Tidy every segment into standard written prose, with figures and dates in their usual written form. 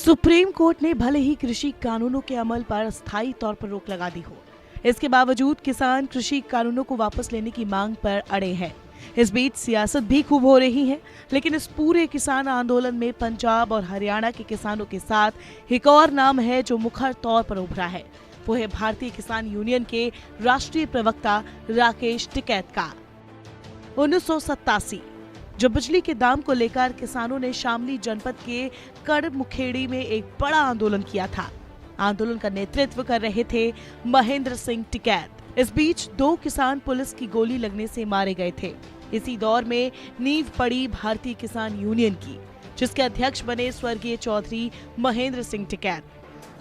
Supreme court ने भले ही कृषि कानूनों के अमल पर स्थायी तौर पर रोक लगा दी हो, इसके बावजूद किसान कृषि कानूनों को वापस लेने की मांग पर अड़े हैं। इस बीच सियासत भी खूब हो रही है, लेकिन इस पूरे किसान आंदोलन में पंजाब और हरियाणा के किसानों के साथ एक और नाम है जो मुखर तौर पर उभरा है। वो है भारतीय किसान यूनियन के राष्ट्रीय प्रवक्ता राकेश टिकैत का। 1987 जब बिजली के दाम को लेकर किसानों ने शामली जनपद के कड़मुखेड़ी में एक बड़ा आंदोलन किया था। आंदोलन का नेतृत्व कर रहे थे महेंद्र सिंह टिकैत। इस बीच 2 किसान पुलिस की गोली लगने से मारे गए थे। इसी दौर में नींव पड़ी भारतीय किसान यूनियन की, जिसके अध्यक्ष बने स्वर्गीय चौधरी महेंद्र सिंह टिकैत,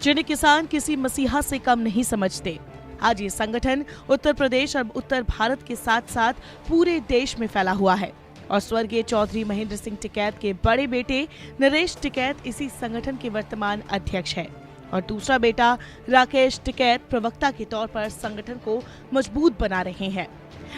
जिन्हें किसान किसी मसीहा से कम नहीं समझते। आज ये संगठन उत्तर प्रदेश और उत्तर भारत के साथ साथ पूरे देश में फैला हुआ है और स्वर्गीय चौधरी महेंद्र सिंह टिकैत के बड़े बेटे नरेश टिकैत इसी संगठन के वर्तमान अध्यक्ष है और दूसरा बेटा राकेश टिकैत प्रवक्ता के तौर पर संगठन को मजबूत बना रहे हैं।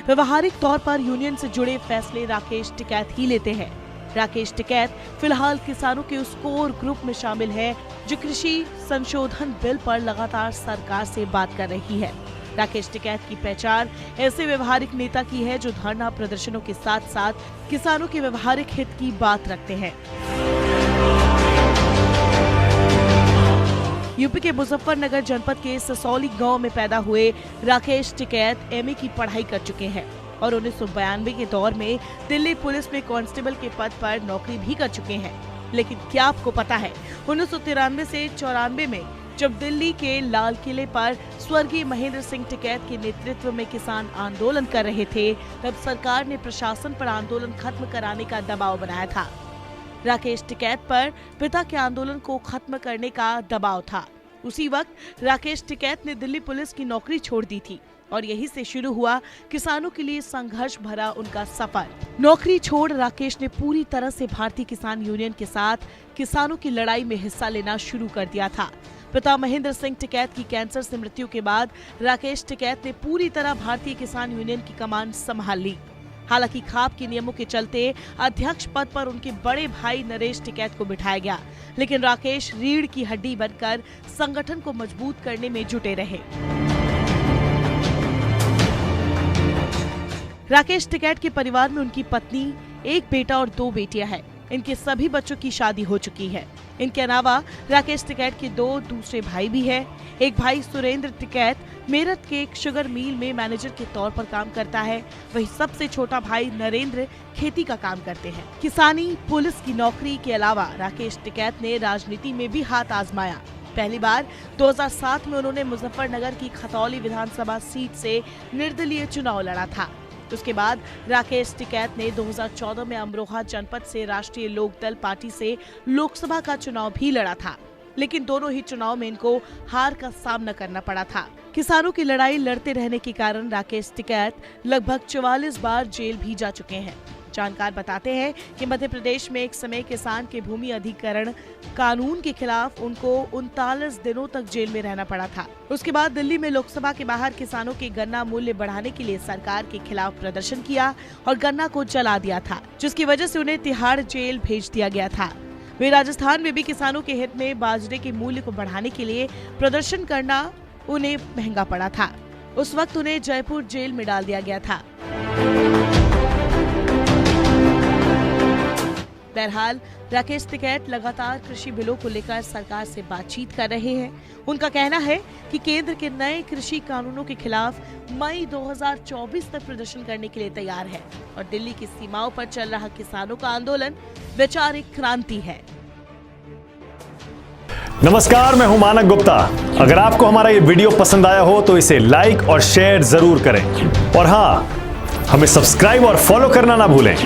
व्यवहारिक तौर पर यूनियन से जुड़े फैसले राकेश टिकैत ही लेते हैं। राकेश टिकैत फिलहाल किसानों के उस कोर ग्रुप में शामिल है जो कृषि संशोधन बिल पर लगातार सरकार से बात कर रही है। राकेश टिकैत की पहचान ऐसे व्यवहारिक नेता की है जो धरना प्रदर्शनों के साथ साथ किसानों के व्यवहारिक हित की बात रखते हैं। यूपी के मुजफ्फरनगर जनपद के ससौली गांव में पैदा हुए राकेश टिकैत एमए की पढ़ाई कर चुके हैं और 1992 के दौर में दिल्ली पुलिस में कांस्टेबल के पद पर नौकरी भी कर चुके हैं। लेकिन क्या आपको पता है 1993 से 94 में जब दिल्ली के लाल किले पर स्वर्गीय महेंद्र सिंह टिकैत के नेतृत्व में किसान आंदोलन कर रहे थे, तब सरकार ने प्रशासन पर आंदोलन खत्म कराने का दबाव बनाया था। राकेश टिकैत पर पिता के आंदोलन को खत्म करने का दबाव था। उसी वक्त राकेश टिकैत ने दिल्ली पुलिस की नौकरी छोड़ दी थी और यहीं से शुरू हुआ किसानों के लिए संघर्ष भरा उनका सफर। नौकरी छोड़ राकेश ने पूरी तरह से भारतीय किसान यूनियन के साथ किसानों की लड़ाई में हिस्सा लेना शुरू कर दिया था। पिता महेंद्र सिंह टिकैत की कैंसर से मृत्यु के बाद राकेश टिकैत ने पूरी तरह भारतीय किसान यूनियन की कमान संभाल ली। हालांकि खाप के नियमों के चलते अध्यक्ष पद पर उनके बड़े भाई नरेश टिकैत को बिठाया गया, लेकिन राकेश रीढ़ की हड्डी बनकर संगठन को मजबूत करने में जुटे रहे। राकेश टिकैत के परिवार में उनकी पत्नी, एक बेटा और 2 बेटियां हैं। इनके सभी बच्चों की शादी हो चुकी है। इनके अलावा राकेश टिकैत के 2 दूसरे भाई भी हैं। एक भाई सुरेंद्र टिकैत मेरठ के एक शुगर मिल में मैनेजर के तौर पर काम करता है। वही सबसे छोटा भाई नरेंद्र खेती का काम करते हैं। किसानी, पुलिस की नौकरी के अलावा राकेश टिकैत ने राजनीति में भी हाथ आजमाया। पहली बार 2007 में उन्होंने मुजफ्फरनगर की खतौली विधानसभा सीट से निर्दलीय चुनाव लड़ा था। उसके बाद राकेश टिकैत ने 2014 में अमरोहा जनपद से राष्ट्रीय लोकदल पार्टी से लोकसभा का चुनाव भी लड़ा था, लेकिन दोनों ही चुनाव में इनको हार का सामना करना पड़ा था। किसानों की लड़ाई लड़ते रहने के कारण राकेश टिकैत लगभग 44 बार जेल भी जा चुके हैं। जानकार बताते हैं कि मध्य प्रदेश में एक समय किसान के भूमि अधिग्रहण कानून के खिलाफ उनको 39 दिनों तक जेल में रहना पड़ा था। उसके बाद दिल्ली में लोकसभा के बाहर किसानों के गन्ना मूल्य बढ़ाने के लिए सरकार के खिलाफ प्रदर्शन किया और गन्ना को जला दिया था, जिसकी वजह से उन्हें तिहाड़ जेल भेज दिया गया था। वे राजस्थान में भी किसानों के हित में बाजरे के मूल्य को बढ़ाने के लिए प्रदर्शन करना उन्हें महंगा पड़ा था। उस वक्त उन्हें जयपुर जेल में डाल दिया गया था। बहरहाल राकेश टिकैत लगातार कृषि बिलों को लेकर सरकार से बातचीत कर रहे हैं। उनका कहना है कि केंद्र के नए कृषि कानूनों के खिलाफ मई 2024 तक प्रदर्शन करने के लिए तैयार है और दिल्ली की सीमाओं पर चल रहा किसानों का आंदोलन वैचारिक क्रांति है। नमस्कार, मैं हूं मानक गुप्ता। अगर आपको हमारा ये वीडियो पसंद आया हो तो इसे लाइक और शेयर जरूर करें और हाँ, हमें सब्सक्राइब और फॉलो करना ना भूलें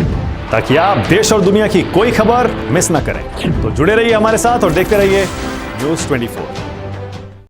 ताकि आप देश और दुनिया की कोई खबर मिस ना करें। तो जुड़े रहिए हमारे साथ और देखते रहिए न्यूज़ 24।